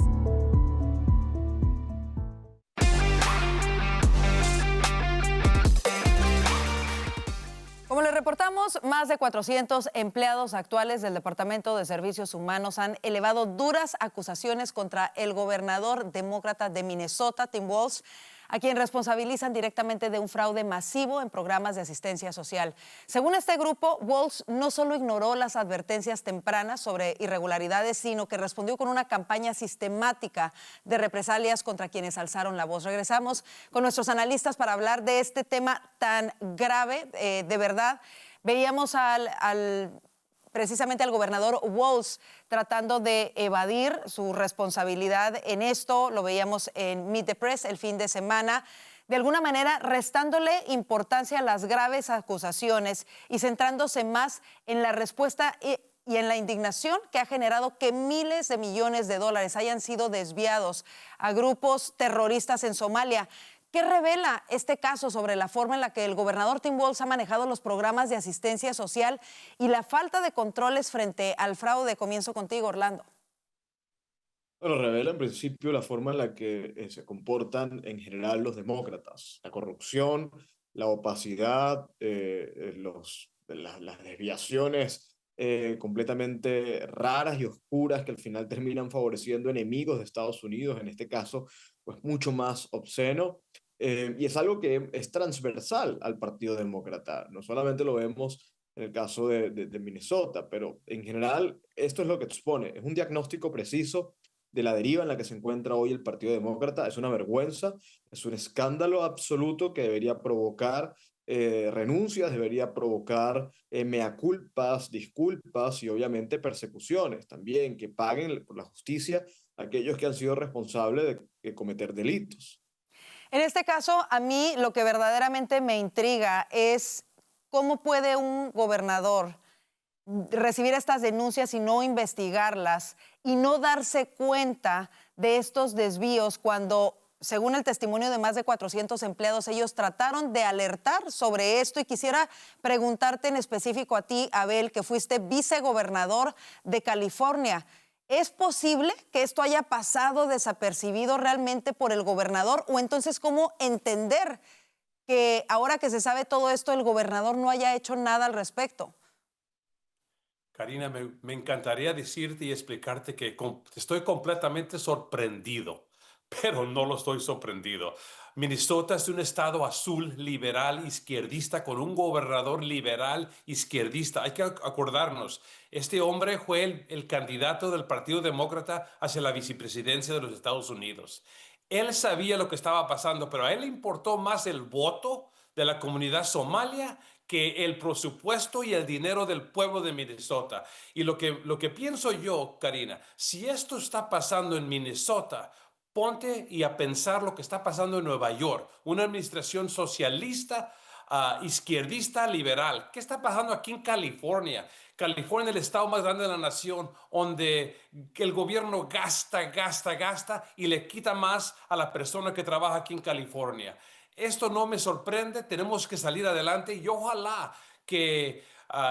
Como les reportamos, más de 400 empleados actuales del Departamento de Servicios Humanos han elevado duras acusaciones contra el gobernador demócrata de Minnesota, Tim Walz, a quien responsabilizan directamente de un fraude masivo en programas de asistencia social. Según este grupo, Walz no solo ignoró las advertencias tempranas sobre irregularidades, sino que respondió con una campaña sistemática de represalias contra quienes alzaron la voz. Regresamos con nuestros analistas para hablar de este tema tan grave. De verdad, veíamos precisamente al gobernador Walz tratando de evadir su responsabilidad en esto. Lo veíamos en Meet the Press el fin de semana, de alguna manera restándole importancia a las graves acusaciones y centrándose más en la respuesta y en la indignación que ha generado que miles de millones de dólares hayan sido desviados a grupos terroristas en Somalia. ¿Qué revela este caso sobre la forma en la que el gobernador Tim Walz ha manejado los programas de asistencia social y la falta de controles frente al fraude? Comienzo contigo, Orlando. Bueno, revela en principio la forma en la que se comportan en general los demócratas. La corrupción, la opacidad, las desviaciones completamente raras y oscuras que al final terminan favoreciendo enemigos de Estados Unidos, en este caso, pues mucho más obsceno. Y es algo que es transversal al Partido Demócrata. No solamente lo vemos en el caso de Minnesota, pero en general esto es lo que expone. Es un diagnóstico preciso de la deriva en la que se encuentra hoy el Partido Demócrata. Es una vergüenza, es un escándalo absoluto que debería provocar renuncias, debería provocar mea culpas, disculpas y obviamente persecuciones también, que paguen por la justicia a aquellos que han sido responsables de cometer delitos. En este caso, a mí lo que verdaderamente me intriga es cómo puede un gobernador recibir estas denuncias y no investigarlas y no darse cuenta de estos desvíos cuando, según el testimonio de más de 400 empleados, ellos trataron de alertar sobre esto. Y quisiera preguntarte en específico a ti, Abel, que fuiste vicegobernador de California. ¿Es posible que esto haya pasado desapercibido realmente por el gobernador? O entonces, ¿cómo entender que ahora que se sabe todo esto, el gobernador no haya hecho nada al respecto? Karina, me encantaría decirte y explicarte que estoy completamente sorprendido, pero no lo estoy sorprendido. Minnesota es un estado azul, liberal, izquierdista, con un gobernador liberal, izquierdista. Hay que acordarnos, este hombre fue el candidato del Partido Demócrata hacia la vicepresidencia de los Estados Unidos. Él sabía lo que estaba pasando, pero a él le importó más el voto de la comunidad somalia que el presupuesto y el dinero del pueblo de Minnesota. Y lo que pienso yo, Karina, si esto está pasando en Minnesota, ponte y a pensar lo que está pasando en Nueva York, una administración socialista, izquierdista, liberal. ¿Qué está pasando aquí en California? California es el estado más grande de la nación, donde el gobierno gasta y le quita más a la persona que trabaja aquí en California. Esto no me sorprende, tenemos que salir adelante y ojalá que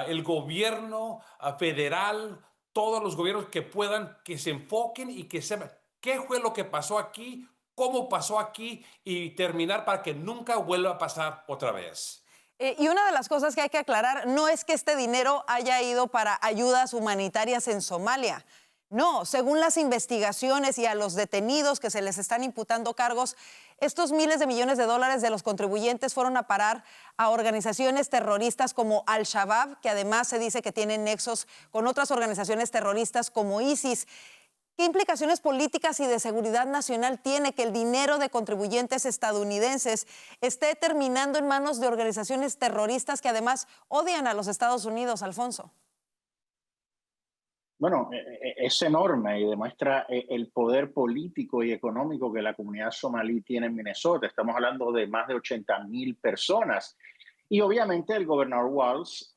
el gobierno federal, todos los gobiernos que puedan, que se enfoquen y que sepan qué fue lo que pasó aquí, cómo pasó aquí y terminar para que nunca vuelva a pasar otra vez. Y una de las cosas que hay que aclarar no es que este dinero haya ido para ayudas humanitarias en Somalia. No, según las investigaciones y a los detenidos que se les están imputando cargos, estos miles de millones de dólares de los contribuyentes fueron a parar a organizaciones terroristas como Al-Shabaab, que además se dice que tienen nexos con otras organizaciones terroristas como ISIS. ¿Qué implicaciones políticas y de seguridad nacional tiene que el dinero de contribuyentes estadounidenses esté terminando en manos de organizaciones terroristas que además odian a los Estados Unidos, Alfonso? Bueno, es enorme y demuestra el poder político y económico que la comunidad somalí tiene en Minnesota. Estamos hablando de más de 80,000 personas. Y obviamente el gobernador Walz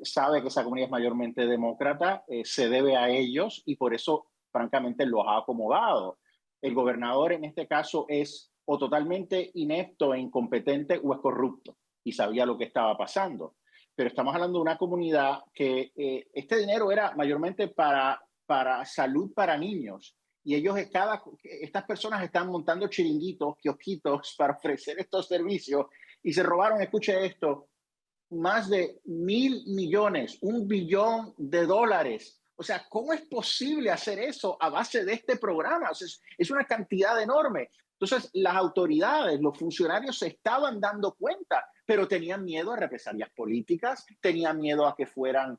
sabe que esa comunidad es mayormente demócrata, se debe a ellos y por eso, francamente, los ha acomodado. El gobernador en este caso es o totalmente inepto e incompetente o es corrupto y sabía lo que estaba pasando. Pero estamos hablando de una comunidad que este dinero era mayormente para salud para niños. Y estas personas están montando chiringuitos, kiosquitos para ofrecer estos servicios y se robaron, escuche esto, más de 1.000 millones, $1 billón. O sea, ¿cómo es posible hacer eso a base de este programa? O sea, es una cantidad enorme. Entonces, las autoridades, los funcionarios se estaban dando cuenta, pero tenían miedo a represalias políticas, tenían miedo a que fueran,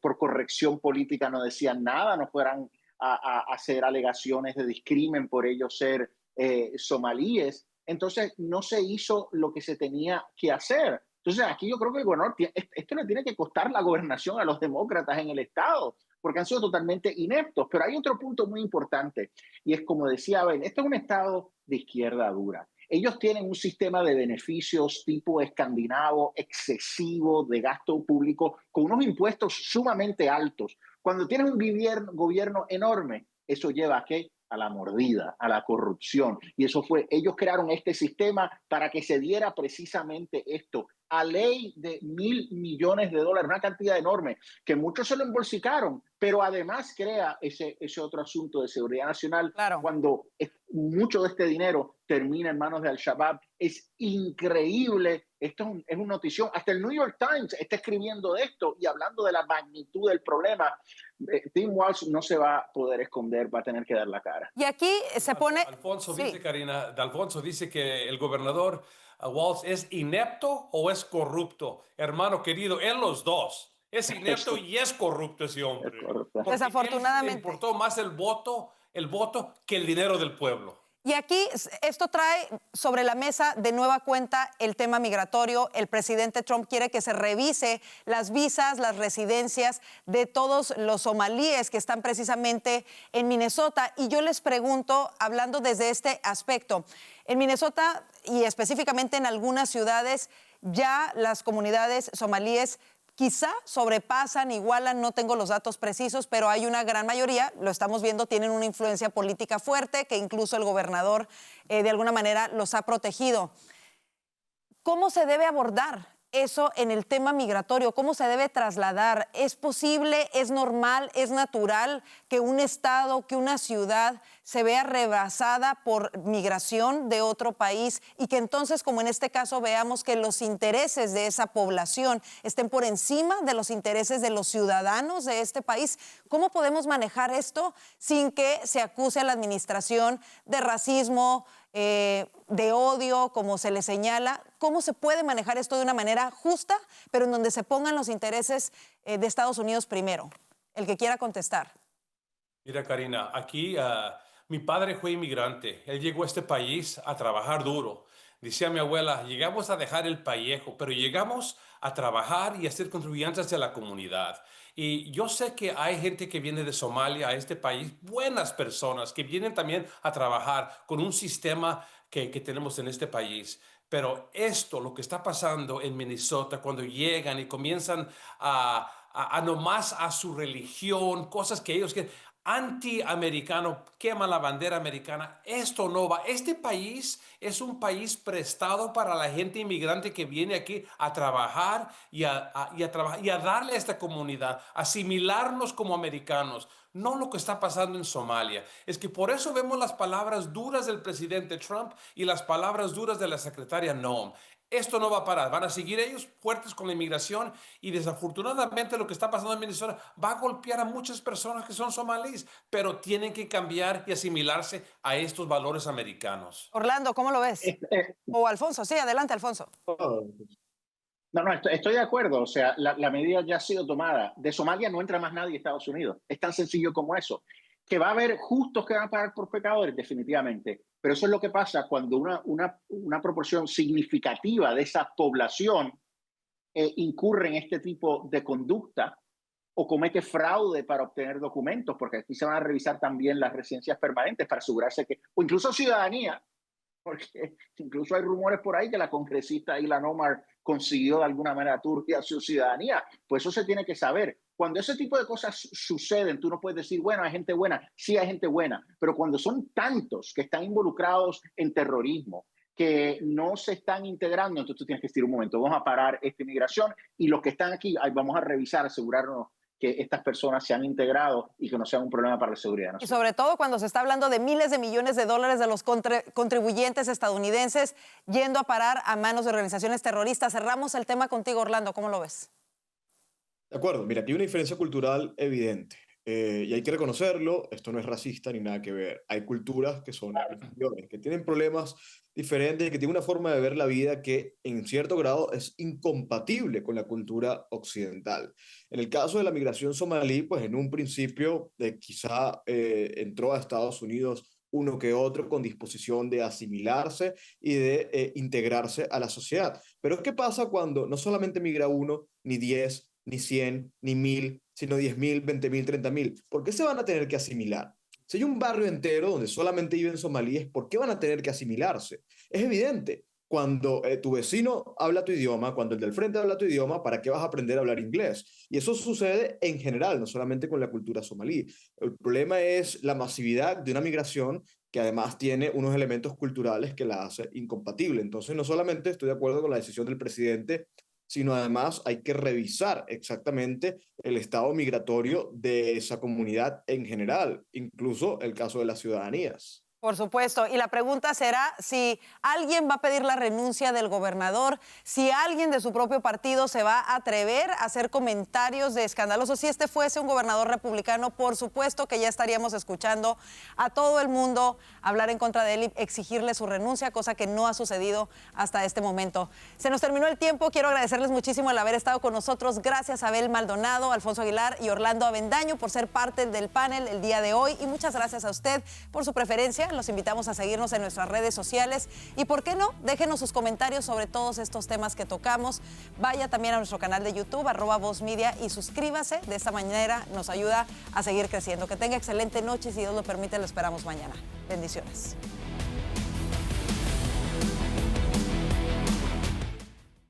por corrección política no decían nada, no fueran a hacer alegaciones de discrimen por ellos ser somalíes. Entonces, no se hizo lo que se tenía que hacer. Entonces, aquí yo creo que el gobernador, esto le tiene que costar la gobernación a los demócratas en el estado, porque han sido totalmente ineptos. Pero hay otro punto muy importante, y es como decía Abel, esto es un estado de izquierda dura. Ellos tienen un sistema de beneficios tipo escandinavo, excesivo, de gasto público, con unos impuestos sumamente altos. Cuando tienes un gobierno enorme, eso lleva a ¿qué? A la mordida, a la corrupción. Y eso fue, ellos crearon este sistema para que se diera precisamente esto, a ley de $1.000 millones, una cantidad enorme, que muchos se lo embolsicaron, pero además crea ese otro asunto de seguridad nacional. Claro. Cuando mucho de este dinero termina en manos de Al-Shabaab. Es increíble. Esto es una notición. Hasta el New York Times está escribiendo de esto y hablando de la magnitud del problema. Tim Walz no se va a poder esconder, va a tener que dar la cara. Y aquí se pone... Alfonso dice, Karina, Alfonso dice que el gobernador Walz es inepto o es corrupto. Hermano querido, en los dos. Es inepto y es corrupto ese hombre. Desafortunadamente. Le importó más el voto que el dinero del pueblo. Y aquí esto trae sobre la mesa de nueva cuenta el tema migratorio. El presidente Trump quiere que se revise las visas, las residencias de todos los somalíes que están precisamente en Minnesota. Y yo les pregunto, hablando desde este aspecto, en Minnesota y específicamente en algunas ciudades, ya las comunidades somalíes quizá sobrepasan, igualan, no tengo los datos precisos, pero hay una gran mayoría, lo estamos viendo, tienen una influencia política fuerte, que incluso el gobernador de alguna manera los ha protegido. ¿Cómo se debe abordar eso en el tema migratorio? ¿Cómo se debe trasladar? ¿Es posible, es normal, es natural que un estado, que una ciudad se vea rebasada por migración de otro país y que entonces, como en este caso, veamos que los intereses de esa población estén por encima de los intereses de los ciudadanos de este país? ¿Cómo podemos manejar esto sin que se acuse a la administración de racismo, de odio, como se le señala? ¿Cómo se puede manejar esto de una manera justa, pero en donde se pongan los intereses de Estados Unidos primero? El que quiera contestar. Mira, Karina, aquí mi padre fue inmigrante. Él llegó a este país a trabajar duro. Decía mi abuela, llegamos a dejar el pellejo, pero llegamos a trabajar y a ser contribuyentes de la comunidad. Y yo sé que hay gente que viene de Somalia a este país, buenas personas que vienen también a trabajar con un sistema que tenemos en este país. Pero esto, lo que está pasando en Minnesota, cuando llegan y comienzan a nomás a su religión, cosas que ellos quieren, antiamericano, quema la bandera americana, esto no va. Este país es un país prestado para la gente inmigrante que viene aquí a trabajar y a darle a esta comunidad, asimilarnos como americanos. No lo que está pasando en Somalia. Es que por eso vemos las palabras duras del presidente Trump y las palabras duras de la secretaria Noem. Esto no va a parar. Van a seguir ellos fuertes con la inmigración y desafortunadamente lo que está pasando en Minnesota va a golpear a muchas personas que son somalíes, pero tienen que cambiar y asimilarse a estos valores americanos. Orlando, ¿cómo lo ves? O Alfonso, sí, adelante, Alfonso. No, estoy de acuerdo. O sea, la medida ya ha sido tomada. De Somalia no entra más nadie a Estados Unidos. Es tan sencillo como eso. Que va a haber justos que van a pagar por pecadores, definitivamente. Pero eso es lo que pasa cuando una proporción significativa de esa población incurre en este tipo de conducta o comete fraude para obtener documentos, porque aquí se van a revisar también las residencias permanentes para asegurarse que, o incluso ciudadanía, porque incluso hay rumores por ahí que la congresista Ilhan Omar consiguió de alguna manera turbia su ciudadanía. Pues eso se tiene que saber. Cuando ese tipo de cosas suceden, tú no puedes decir, bueno, hay gente buena. Sí, hay gente buena. Pero cuando son tantos que están involucrados en terrorismo, que no se están integrando, entonces tú tienes que decir un momento, vamos a parar esta inmigración y los que están aquí, vamos a revisar, asegurarnos que estas personas se han integrado y que no sean un problema para la seguridad nacional. Y sobre todo cuando se está hablando de miles de millones de dólares de los contribuyentes estadounidenses yendo a parar a manos de organizaciones terroristas. Cerramos el tema contigo, Orlando. ¿Cómo lo ves? De acuerdo, mira, aquí hay una diferencia cultural evidente. Y hay que reconocerlo, esto no es racista ni nada que ver. Hay culturas que son regiones, que tienen problemas diferentes, que tienen una forma de ver la vida que en cierto grado es incompatible con la cultura occidental. En el caso de la migración somalí, pues en un principio quizá entró a Estados Unidos uno que otro con disposición de asimilarse y de integrarse a la sociedad. Pero ¿qué pasa cuando no solamente migra uno, ni 10, ni 100, ni 1000, sino 10.000, 20.000, 30.000? ¿Por qué se van a tener que asimilar? Si hay un barrio entero donde solamente viven somalíes, ¿por qué van a tener que asimilarse? Es evidente, cuando tu vecino habla tu idioma, cuando el del frente habla tu idioma, ¿para qué vas a aprender a hablar inglés? Y eso sucede en general, no solamente con la cultura somalí. El problema es la masividad de una migración que además tiene unos elementos culturales que la hace incompatible. Entonces, no solamente estoy de acuerdo con la decisión del presidente, sino además hay que revisar exactamente el estado migratorio de esa comunidad en general, incluso el caso de las ciudadanías. Por supuesto, y la pregunta será si alguien va a pedir la renuncia del gobernador, si alguien de su propio partido se va a atrever a hacer comentarios de escandalosos. Si este fuese un gobernador republicano, por supuesto que ya estaríamos escuchando a todo el mundo hablar en contra de él y exigirle su renuncia, cosa que no ha sucedido hasta este momento. Se nos terminó el tiempo, quiero agradecerles muchísimo el haber estado con nosotros. Gracias a Abel Maldonado, Alfonso Aguilar y Orlando Avendaño por ser parte del panel el día de hoy, y muchas gracias a usted por su preferencia. Los invitamos a seguirnos en nuestras redes sociales y, ¿por qué no?, déjenos sus comentarios sobre todos estos temas que tocamos. Vaya también a nuestro canal de YouTube, @VozMedia, y suscríbase. De esta manera nos ayuda a seguir creciendo. Que tenga excelente noche y, si Dios lo permite, lo esperamos mañana. Bendiciones.